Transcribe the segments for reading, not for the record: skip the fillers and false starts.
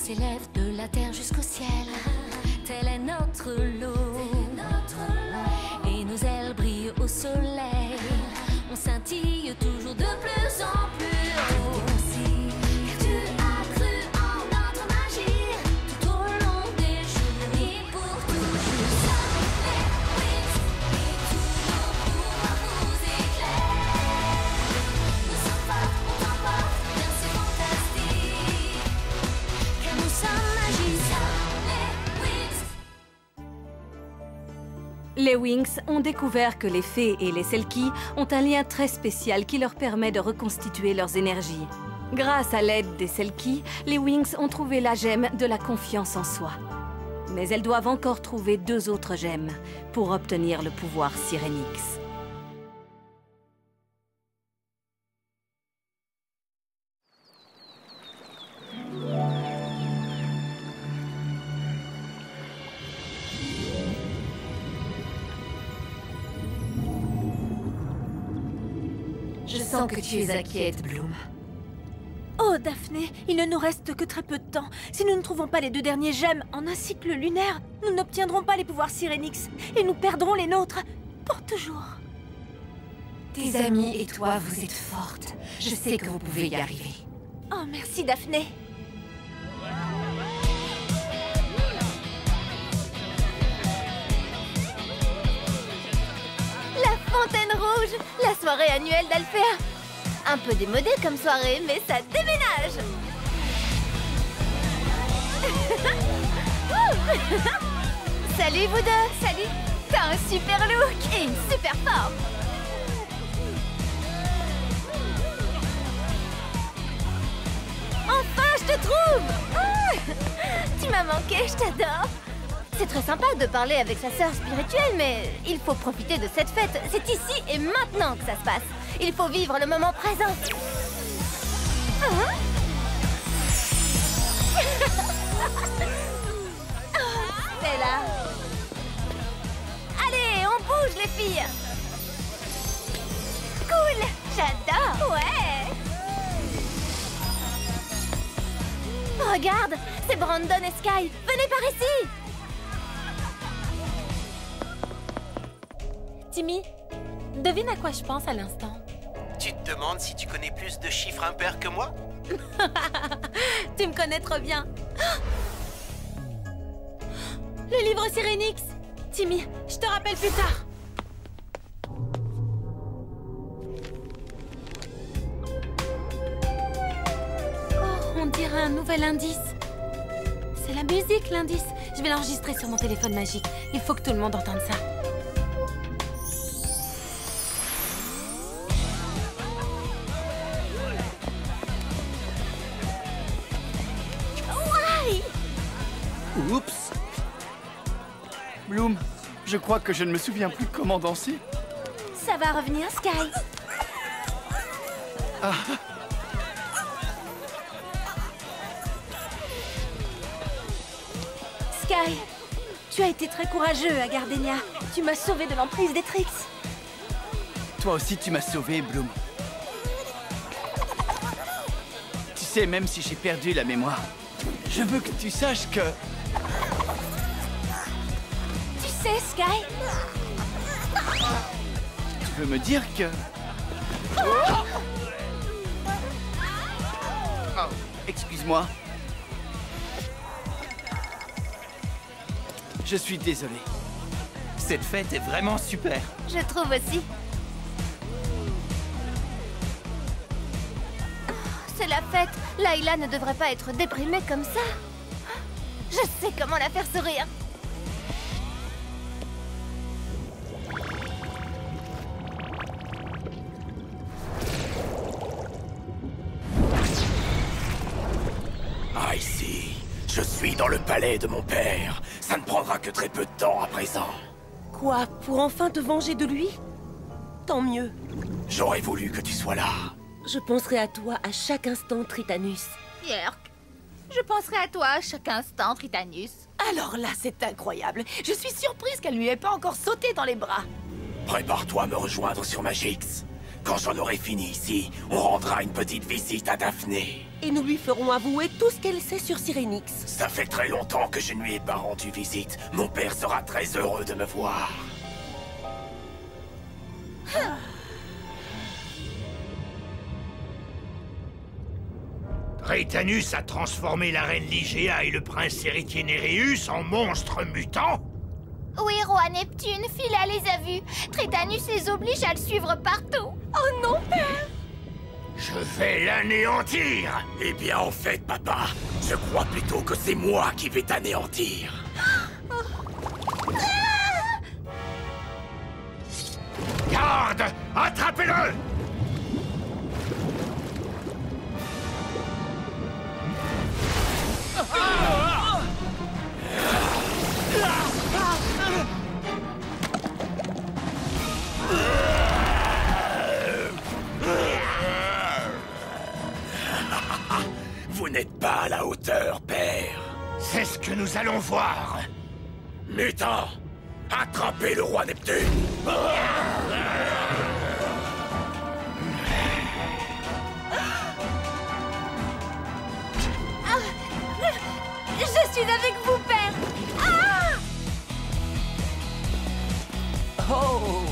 s'élève de la terre jusqu'au ciel. Tel est notre lot. Et nos ailes brillent au soleil. On scintille toujours de plus en plus haut. Tu as cru en notre magie tout au long des jours et pour toujours. Les Wings et tous nos pouvoirs nous éclairent. Nous sommes forts, on t'emporte, bien c'est fantastique. Car nous sommes magiciens, les Wings. Les Wings ont découvert que les fées et les Selkies ont un lien très spécial qui leur permet de reconstituer leurs énergies. Grâce à l'aide des Selkies, les Wings ont trouvé la gemme de la confiance en soi. Mais elles doivent encore trouver 2 autres gemmes pour obtenir le pouvoir Sirenix. Je sens que tu es inquiète, Bloom. Oh, Daphné, il ne nous reste que très peu de temps. Si nous ne trouvons pas les 2 derniers gemmes en un cycle lunaire, nous n'obtiendrons pas les pouvoirs Sirenix et nous perdrons les nôtres pour toujours. Tes amis et toi, vous êtes fortes. Je sais que vous pouvez y arriver. Oh, merci, Daphné. La Fontaine Rouge, la soirée annuelle d'Alphéa. Un peu démodé comme soirée, mais ça déménage. Salut vous deux. Salut. T'as un super look et une super forme. Enfin, je te trouve. Tu m'as manqué, je t'adore. C'est très sympa de parler avec sa sœur spirituelle, mais il faut profiter de cette fête. C'est ici et maintenant que ça se passe. Il faut vivre le moment présent. Hein? Stella. Allez, on bouge les filles. Cool, j'adore. Ouais. Regarde, c'est Brandon et Sky. Venez par ici. Timmy, devine à quoi je pense à l'instant. Tu te demandes si tu connais plus de chiffres impairs que moi? Tu me connais trop bien. Le livre Sirenix. Timmy, je te rappelle plus tard. Oh, on dirait un nouvel indice. C'est la musique, l'indice. Je vais l'enregistrer sur mon téléphone magique. Il faut que tout le monde entende ça. Oups! Bloom, je crois que je ne me souviens plus comment danser. Ça va revenir, Sky. Ah. Sky, tu as été très courageux à Gardenia. Tu m'as sauvé de l'emprise des Trix. Toi aussi, tu m'as sauvé, Bloom. Tu sais, même si j'ai perdu la mémoire, je veux que tu saches que... Tu sais, Sky? Tu veux me dire que... Oh, excuse-moi. Je suis désolé. Cette fête est vraiment super. Je trouve aussi. C'est la fête. Layla ne devrait pas être déprimée comme ça. Je sais comment la faire sourire. Ici, je suis dans le palais de mon père. Ça ne prendra que très peu de temps à présent. Quoi? Pour enfin te venger de lui? Tant mieux. J'aurais voulu que tu sois là. Je penserai à toi à chaque instant, Tritanus. Yerk. Je penserai à toi à chaque instant, Tritanus. Alors là, c'est incroyable. Je suis surprise qu'elle lui ait pas encore sauté dans les bras. Prépare-toi à me rejoindre sur Magix. Quand j'en aurai fini ici, on rendra une petite visite à Daphné. Et nous lui ferons avouer tout ce qu'elle sait sur Syrénix. Ça fait très longtemps que je ne lui ai pas rendu visite. Mon père sera très heureux de me voir. Trétanus a transformé la reine Ligéa et le prince héritier Néréus en monstres mutants? Oui, roi Neptune, Phila les a vus. Trétanus les oblige à le suivre partout. Oh non, père! Je vais l'anéantir! Eh bien, en fait, papa, je crois plutôt que c'est moi qui vais t'anéantir. Garde! Attrapez-le! Vous n'êtes pas à la hauteur, père. C'est ce que nous allons voir. Mutant, attrapez le roi Neptune. Je suis avec vous, père. Ah! Oh,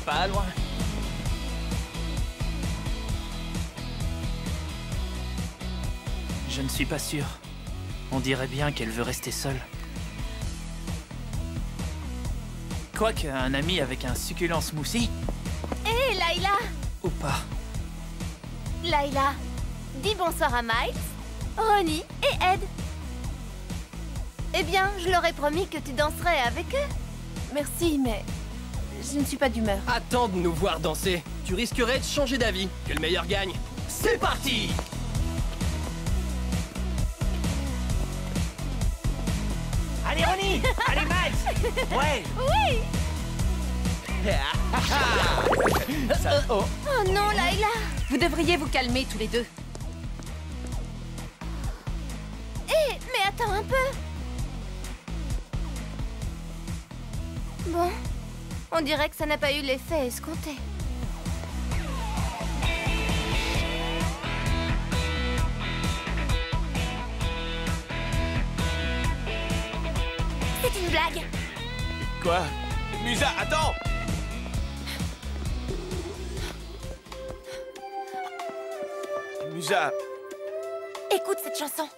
pas loin. Je ne suis pas sûr. On dirait bien qu'elle veut rester seule. Quoique, un ami avec un succulent smoothie? Hé, Layla! Ou pas? Layla, dis bonsoir à Miles, Ronnie et Ed. Eh bien, je leur ai promis que tu danserais avec eux. Merci, mais je ne suis pas d'humeur. Attends de nous voir danser. Tu risquerais de changer d'avis. Que le meilleur gagne. C'est parti! Allez, Ronnie! Allez, Miles! Ouais! Oui! Oh. Oh non, Layla! Vous devriez vous calmer tous les deux. Hé, mais attends un peu! Bon, on dirait que ça n'a pas eu l'effet escompté. C'est une blague! Quoi? Musa, attends! Musa... Écoute cette chanson.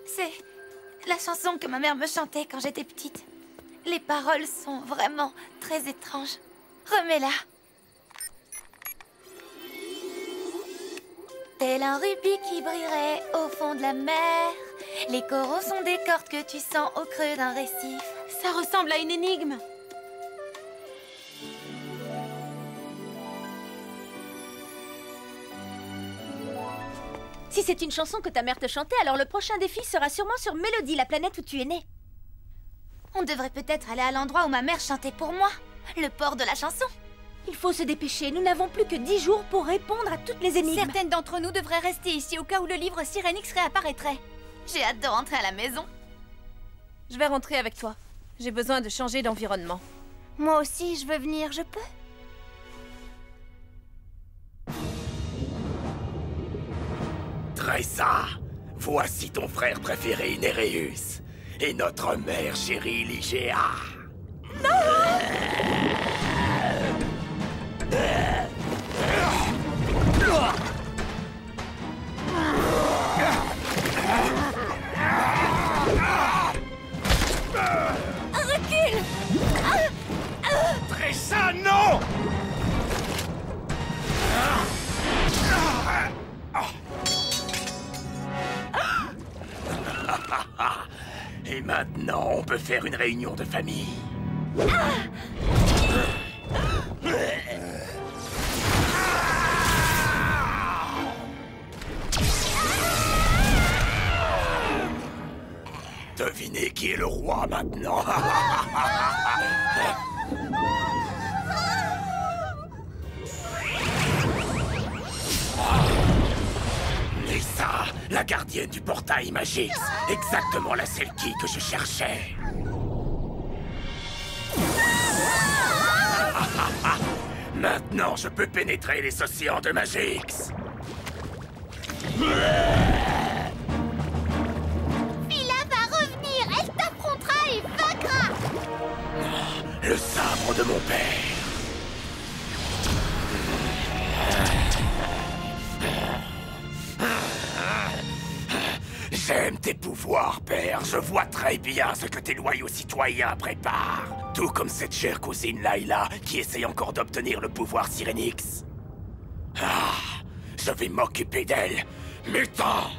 C'est la chanson que ma mère me chantait quand j'étais petite. Les paroles sont vraiment très étranges. Remets-la. Tel un rubis qui brillerait au fond de la mer. Les coraux sont des cordes que tu sens au creux d'un récif. Ça ressemble à une énigme. Si c'est une chanson que ta mère te chantait, alors le prochain défi sera sûrement sur Mélodie, la planète où tu es né. On devrait peut-être aller à l'endroit où ma mère chantait pour moi. Le port de la chanson. Il faut se dépêcher, nous n'avons plus que 10 jours pour répondre à toutes les énigmes. Certaines d'entre nous devraient rester ici au cas où le livre Syrénix réapparaîtrait. J'ai hâte de rentrer à la maison. Je vais rentrer avec toi. J'ai besoin de changer d'environnement. Moi aussi, je veux venir, je peux. Tressa, voici ton frère préféré Néréus et notre mère chérie Ligéa. Recule! Tressa, non! Et maintenant, on peut faire une réunion de famille. Devinez qui est le roi maintenant. Lisa, la gardienne du portail Magix. Exactement la Selkie que je cherchais. Maintenant, je peux pénétrer les océans de Magix. Fila va revenir, elle t'affrontera et vaincra. Le sabre de mon père. J'aime tes pouvoirs, père. Je vois très bien ce que tes loyaux citoyens préparent. Tout comme cette chère cousine Layla, qui essaye encore d'obtenir le pouvoir Sirenix. Ah, je vais m'occuper d'elle. Mutant!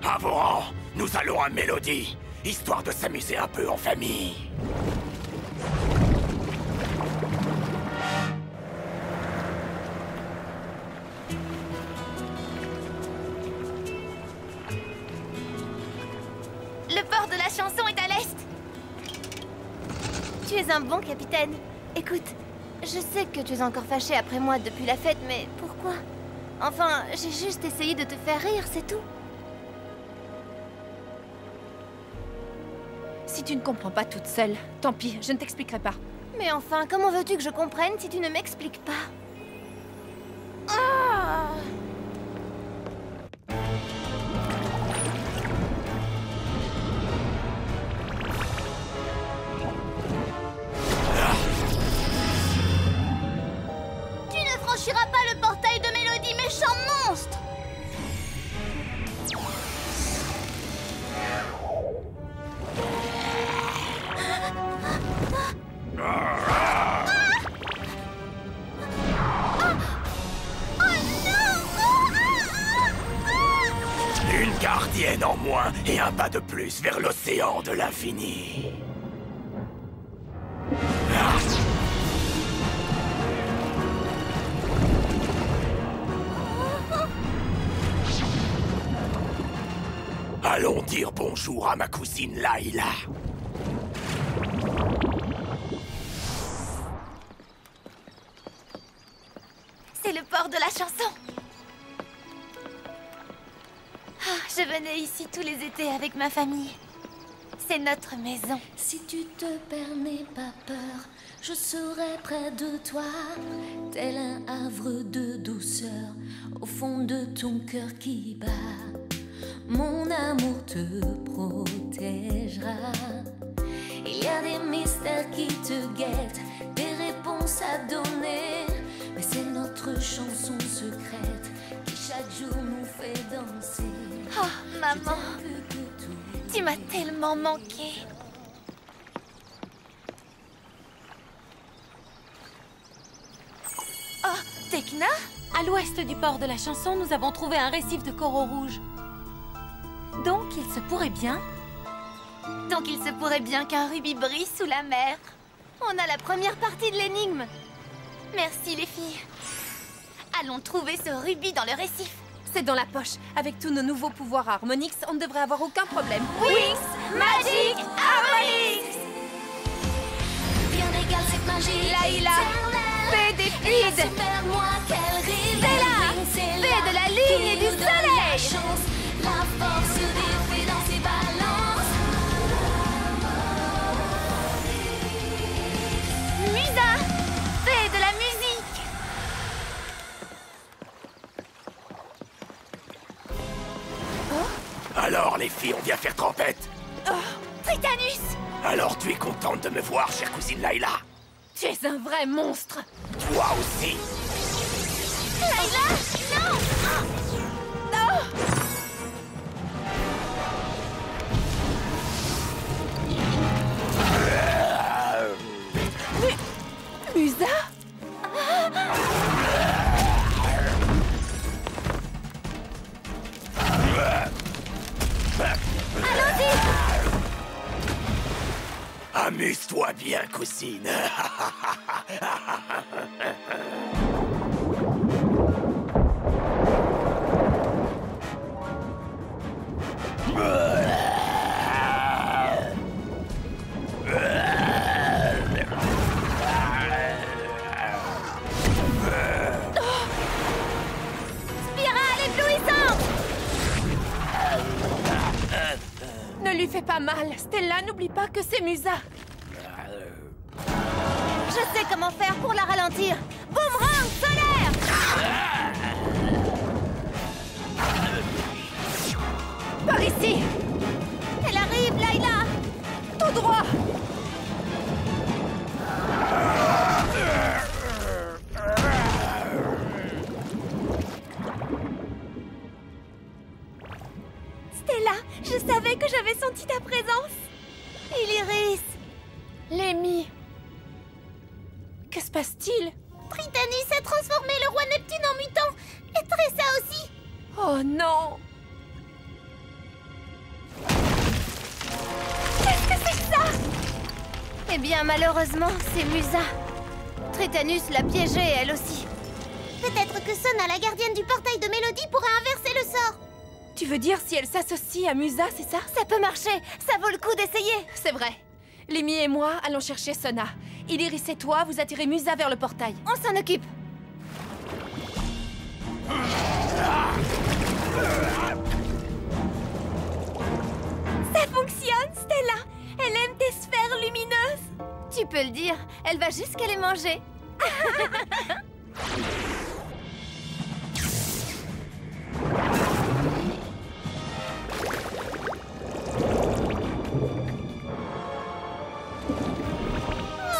À vos rangs, nous allons à Mélodie, histoire de s'amuser un peu en famille. Le port de la chanson est à l'est. Tu es un bon capitaine. Écoute, je sais que tu es encore fâché après moi depuis la fête, mais pourquoi? Enfin, j'ai juste essayé de te faire rire, c'est tout. Si tu ne comprends pas toute seule, tant pis, je ne t'expliquerai pas. Mais enfin, comment veux-tu que je comprenne si tu ne m'expliques pas? Ah! Tu ne franchiras pas le portail de Mélodie, méchant monstre! Une gardienne en moins et un pas de plus vers l'océan de l'infini. Allons dire bonjour à ma cousine Layla. C'est le port de la chanson. Je venais ici tous les étés avec ma famille. C'est notre maison. Si tu te perds, n'aie pas peur, je serai près de toi, tel un havre de douceur au fond de ton cœur qui bat. Mon amour te protégera. Il y a des mystères qui te guettent, des réponses à donner, mais c'est notre chanson secrète qui chaque jour nous fait danser. Oh, maman, tu m'as tellement manqué. Oh, Tekna? À l'ouest du port de la chanson, nous avons trouvé un récif de coraux rouges. Donc, il se pourrait bien... qu'un rubis brille sous la mer. On a la première partie de l'énigme. Merci les filles. Allons trouver ce rubis dans le récif. C'est dans la poche. Avec tous nos nouveaux pouvoirs Harmonix, on ne devrait avoir aucun problème. Wings Magic Harmonix! Rien n'égale cette magie. Layla, fée des fluides. C'est là, fée de la lune et du soleil. La force des fées dans ses balances. Musa, fée de la musique. Alors les filles, on vient faire trempette. Oh, Tritanus! Alors tu es contente de me voir, chère cousine Layla? Tu es un vrai monstre. Toi aussi. Layla, non! Musa? Allons-y! Amuse-toi bien, cousine. Ne lui fais pas mal. Stella, n'oublie pas que c'est Musa. Je sais comment faire pour la ralentir. Boomerang solaire! Par ici! Elle arrive, Layla! Tout droit! Stella, je savais que j'avais senti ta présence. Iliris! Lémi! Que se passe-t-il? Tritanus a transformé le roi Neptune en mutant! Et Tressa aussi! Oh non! Qu'est-ce que c'est que ça? Eh bien, malheureusement, c'est Musa. Tritanus l'a piégée, elle aussi. Peut-être que Sona, la gardienne du portail de Mélodie, pourrait inverser le sort. Tu veux dire si elle s'associe à Musa, c'est ça? Ça peut marcher, ça vaut le coup d'essayer. C'est vrai. Lémi et moi allons chercher Sona. Iliris et toi, vous attirez Musa vers le portail. On s'en occupe. Ça fonctionne, Stella. Elle aime tes sphères lumineuses. Tu peux le dire, elle va jusqu'à les manger.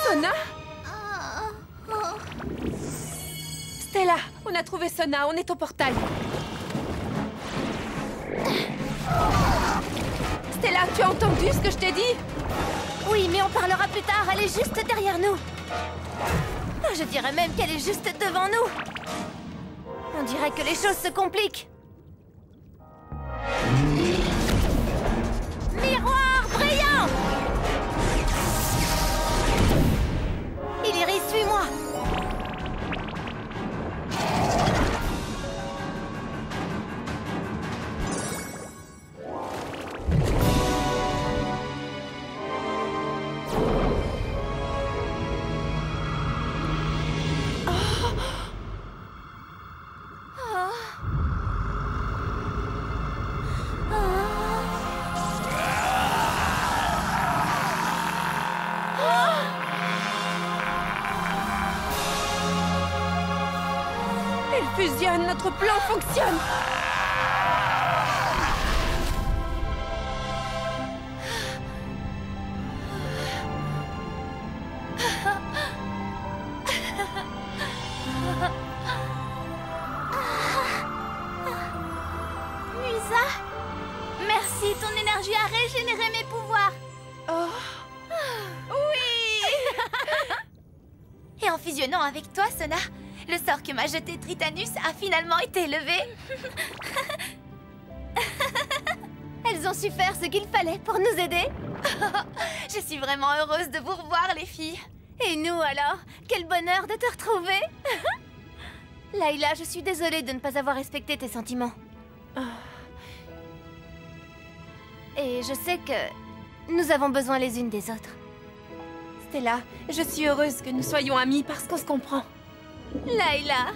Sona? Stella, on a trouvé Sona, on est au portail. Stella, tu as entendu ce que je t'ai dit? Oui, mais on parlera plus tard, elle est juste derrière nous. Je dirais même qu'elle est juste devant nous. On dirait que les choses se compliquent. Miroir brillant! Iliris, suis-moi! Elle fusionne, notre plan fonctionne. Musa, merci, ton énergie a régénéré mes pouvoirs. Oh. Oui. Et en fusionnant avec toi, Sona, le sort que m'a jeté Tritanus a finalement été levé. Elles ont su faire ce qu'il fallait pour nous aider. Je suis vraiment heureuse de vous revoir, les filles. Et nous alors? Quel bonheur de te retrouver. Layla, je suis désolée de ne pas avoir respecté tes sentiments. Et je sais que nous avons besoin les unes des autres. Stella, je suis heureuse que nous soyons amies parce qu'on se comprend. Layla!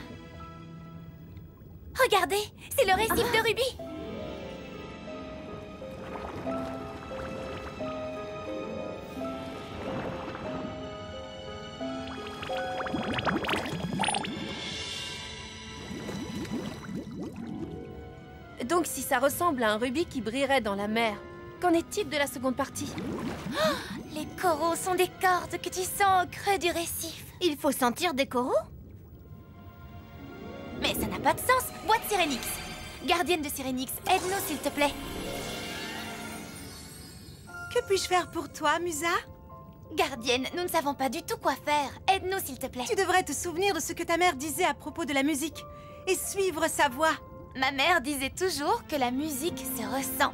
Regardez, c'est le récif de Ruby. Donc si ça ressemble à un rubis qui brillerait dans la mer, qu'en est-il de la seconde partie? Oh, les coraux sont des cordes que tu sens au creux du récif. Il faut sentir des coraux? Mais ça n'a pas de sens. Boîte Sirenix. Gardienne de Sirenix, aide-nous s'il te plaît. Que puis-je faire pour toi, Musa? Gardienne, nous ne savons pas du tout quoi faire. Aide-nous s'il te plaît. Tu devrais te souvenir de ce que ta mère disait à propos de la musique et suivre sa voix. Ma mère disait toujours que la musique se ressent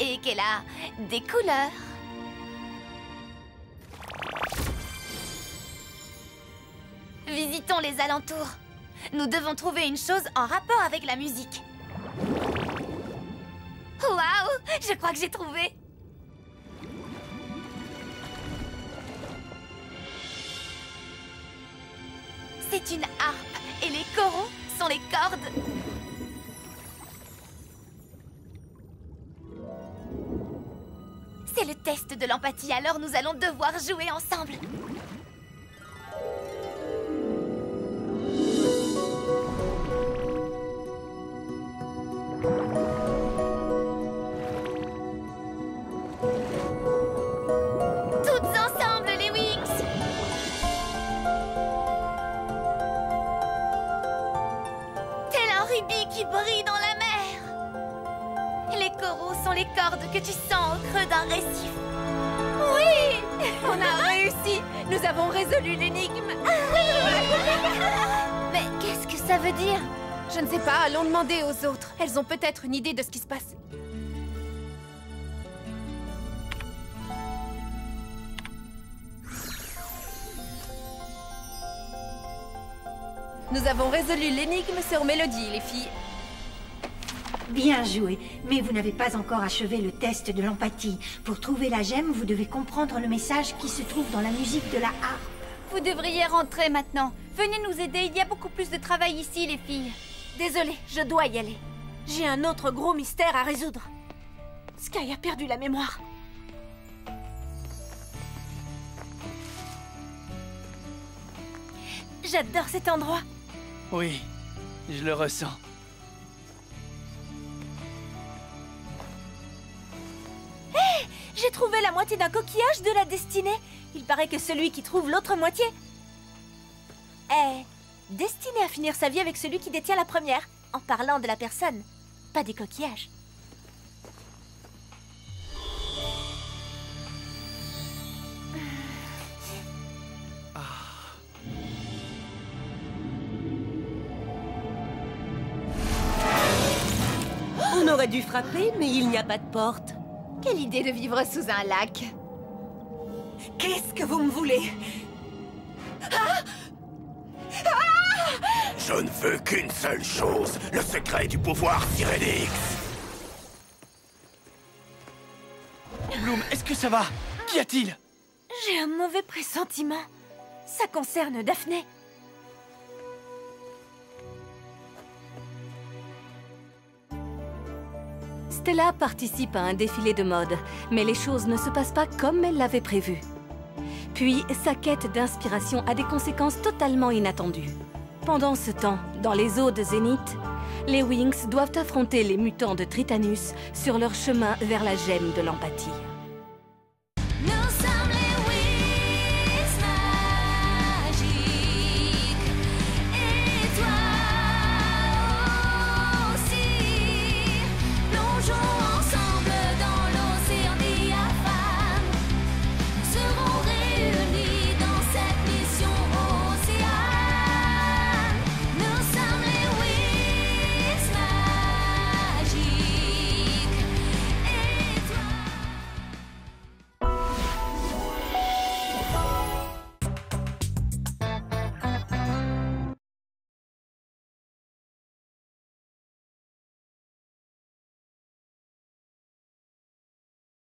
et qu'elle a des couleurs. Visitons les alentours. Nous devons trouver une chose en rapport avec la musique. Waouh! Je crois que j'ai trouvé. C'est une harpe et les coraux sont les cordes. C'est le test de l'empathie, alors nous allons devoir jouer ensemble. Toutes ensemble, les Wings! Tel un rubis qui brille dans la mer. Les coraux sont les cordes que tu sens au creux d'un récif. Oui! On a réussi! Nous avons résolu l'énigme! Mais qu'est-ce que ça veut dire? Je ne sais pas, allons demander aux autres. Elles ont peut-être une idée de ce qui se passe. Nous avons résolu l'énigme sur Mélodie, les filles. Bien joué, mais vous n'avez pas encore achevé le test de l'empathie. Pour trouver la gemme, vous devez comprendre le message qui se trouve dans la musique de la harpe. Vous devriez rentrer maintenant. Venez nous aider, il y a beaucoup plus de travail ici, les filles. Désolée, je dois y aller. J'ai un autre gros mystère à résoudre. Sky a perdu la mémoire. J'adore cet endroit. Oui, je le ressens. Hé! J'ai trouvé la moitié d'un coquillage de la destinée. Il paraît que celui qui trouve l'autre moitié est destiné à finir sa vie avec celui qui détient la première, en parlant de la personne, pas des coquillages. On aurait dû frapper, mais il n'y a pas de porte. Quelle idée de vivre sous un lac. Qu'est-ce que vous me voulez? Je ne veux qu'une seule chose, le secret du pouvoir Sirenix. Bloom, est-ce que ça va? Qu'y a-t-il? J'ai un mauvais pressentiment. Ça concerne Daphné. Stella participe à un défilé de mode, mais les choses ne se passent pas comme elle l'avait prévu. Puis, sa quête d'inspiration a des conséquences totalement inattendues. Pendant ce temps, dans les eaux de Zénith, les Wings doivent affronter les mutants de Tritanus sur leur chemin vers la gemme de l'empathie.